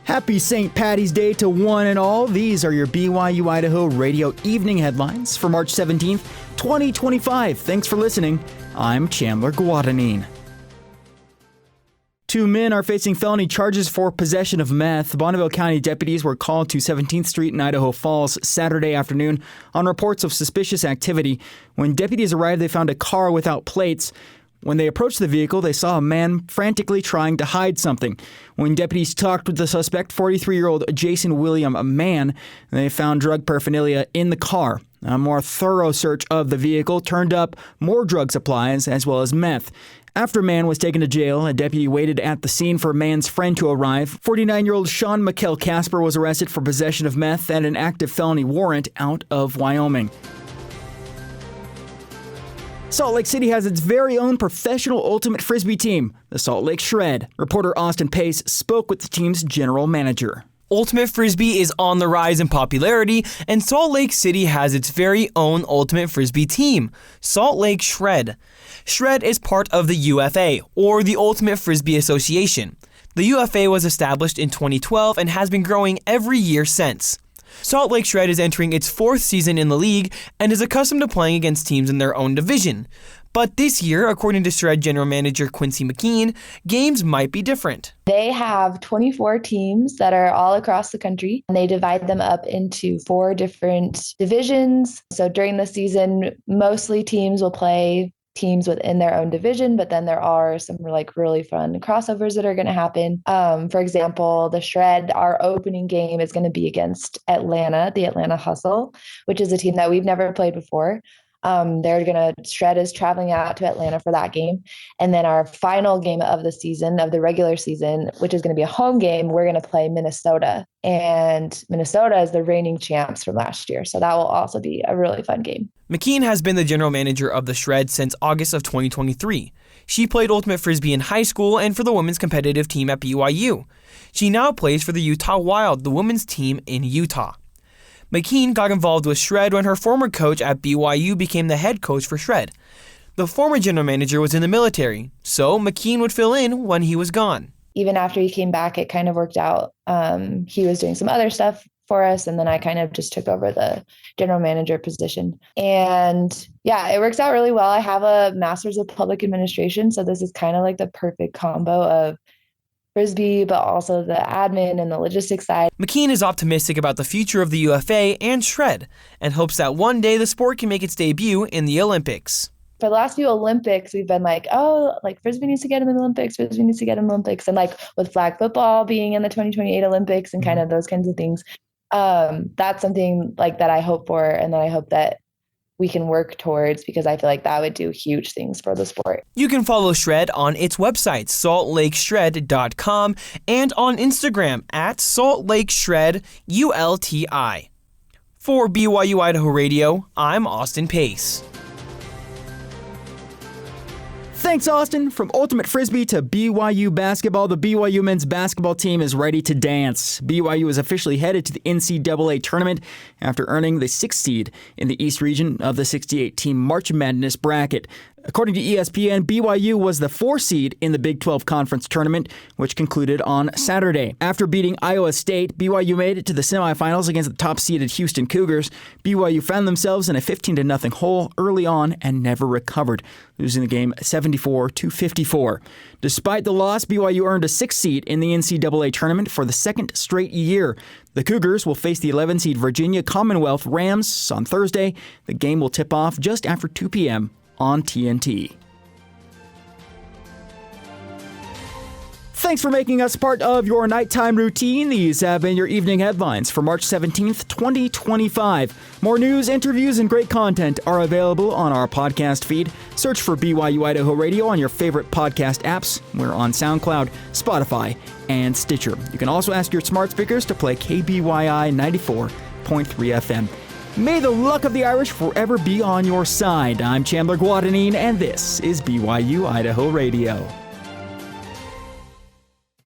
Happy St. Patty's Day to one and all. These are your BYU-Idaho radio evening headlines for March 17th, 2025. Thanks for listening. I'm Chandler Guadagnine. 2 men are facing felony charges for possession of meth. Bonneville County deputies were called to 17th Street in Idaho Falls Saturday afternoon on reports of suspicious activity. When deputies arrived, they found a car without plates. When they approached the vehicle, they saw a man frantically trying to hide something. When deputies talked with the suspect, 43-year-old Jason William Mann, they found drug paraphernalia in the car. A more thorough search of the vehicle turned up more drug supplies as well as meth. After Mann was taken to jail, a deputy waited at the scene for Mann's friend to arrive. 49-year-old Sean McKell Casper was arrested for possession of meth and an active felony warrant out of Wyoming. Salt Lake City has its very own professional ultimate frisbee team, the Salt Lake Shred. Reporter Austin Pace spoke with the team's general manager. Ultimate Frisbee is on the rise in popularity, and Salt Lake City has its very own Ultimate Frisbee team, Salt Lake Shred. Shred is part of the UFA, or the Ultimate Frisbee Association. The UFA was established in 2012 and has been growing every year since. Salt Lake Shred is entering its 4th season in the league and is accustomed to playing against teams in their own division. But this year, according to Shred General Manager Quincy McKean, games might be different. They have 24 teams that are all across the country, and they divide them up into 4 different divisions. So during the season, mostly teams will play teams within their own division, but then there are some really fun crossovers that are going to happen. For example, the Shred, our opening game is going to be against Atlanta, the Atlanta Hustle, which is a team that we've never played before. Shred is traveling out to Atlanta for that game. And then our final game of the season, of the regular season, which is going to be a home game, we're going to play Minnesota. And Minnesota is the reigning champs from last year. So that will also be a really fun game. McKean has been the general manager of the Shred since August of 2023. She played Ultimate Frisbee in high school and for the women's competitive team at BYU. She now plays for the Utah Wild, the women's team in Utah. McKean got involved with Shred when her former coach at BYU became the head coach for Shred. The former general manager was in the military, so McKean would fill in when he was gone. Even after he came back, it kind of worked out. He was doing some other stuff for us, and then I kind of just took over the general manager position. And yeah, it works out really well. I have a master's of public administration, so this is kind of like the perfect combo of Frisbee, but also the admin and the logistics side. McKean is optimistic about the future of the UFA and Shred and hopes that one day the sport can make its debut in the Olympics. For the last few Olympics, we've been Frisbee needs to get in the Olympics, Frisbee needs to get in the Olympics. And with flag football being in the 2028 Olympics and kind of those kinds of things, that's something that I hope for and that I hope that we can work towards, because I feel like that would do huge things for the sport. You can follow Shred on its website, saltlakeshred.com, and on Instagram at saltlakeshredulti. For BYU-Idaho Radio, I'm Austin Pace. Thanks, Austin. From Ultimate Frisbee to BYU basketball, the BYU men's basketball team is ready to dance. BYU is officially headed to the NCAA tournament after earning the 6th seed in the East region of the 68-team March Madness bracket. According to ESPN, BYU was the 4th seed in the Big 12 Conference tournament, which concluded on Saturday. After beating Iowa State, BYU made it to the semifinals against the top-seeded Houston Cougars. BYU found themselves in a 15-0 hole early on and never recovered, losing the game 74-54. Despite the loss, BYU earned a 6th seed in the NCAA tournament for the 2nd straight year. The Cougars will face the 11-seed Virginia Commonwealth Rams on Thursday. The game will tip off just after 2 p.m. on TNT. Thanks for making us part of your nighttime routine. These have been your evening headlines for March 17th, 2025. More news, interviews, and great content are available on our podcast feed. Search for BYU-Idaho Radio on your favorite podcast apps. We're on SoundCloud, Spotify, and Stitcher. You can also ask your smart speakers to play KBYI 94.3 FM. May the luck of the Irish forever be on your side. I'm Chandler Guadagnine, and this is BYU-Idaho Radio.